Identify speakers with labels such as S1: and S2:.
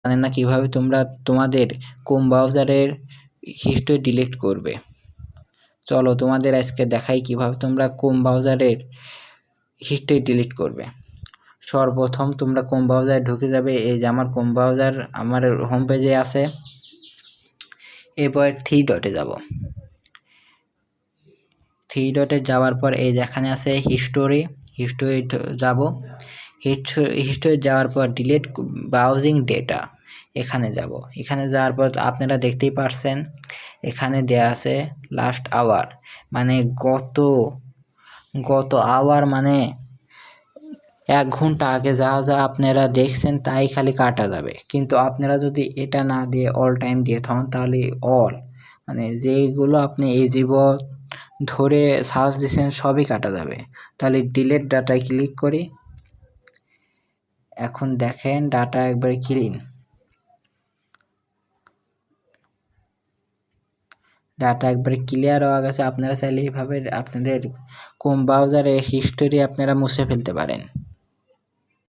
S1: জানেন না কিভাবে তোমরা তোমাদের ক্রোম ব্রাউজারের হিস্ট্রি ডিলিট করবে। চলো তোমাদের আজকে দেখাই কিভাবে তোমরা ক্রোম ব্রাউজারের হিস্ট্রি ডিলিট করবে। সর্বপ্রথম তোমরা ক্রোম ব্রাউজারে ঢুকে যাবে। এই যে আমার ক্রোম ব্রাউজার আমার হোম পেজে আছে। এরপর 3 ডটে যাব। 3 ডটে যাওয়ার পর এই যেখানে আছে হিস্টোরি যাব। হিস্টোরি যাওয়ার পর ডিলিট ব্রাউজিং ডেটা এখানে যাব। এখানে যাওয়ার পর আপনারা দেখতেই পারছেন এখানে দেয়া আছে লাস্ট আওয়ার, মানে গত আওয়ার, মানে 1 ঘন্টা আগে যা আপনারা দেখছেন তাই খালি কাটা যাবে। কিন্তু আপনারা যদি এটা না দিয়ে অল টাইম দিয়ে থাকেন তাহলে মানে যেগুলো আপনি এই জীবন ধরে সার্চ দিচ্ছেন সবই কাটা যাবে। তাহলে ডিলিট ডাটায় ক্লিক করি। এখন দেখেন ডাটা একবারে ক্লিন, ডাটা একবারে ক্লিয়ার হয়ে গেছে। আপনারা চাইলে এইভাবে আপনাদের ক্রোম ব্রাউজারের হিস্টোরি আপনারা মুছে ফেলতে পারেন।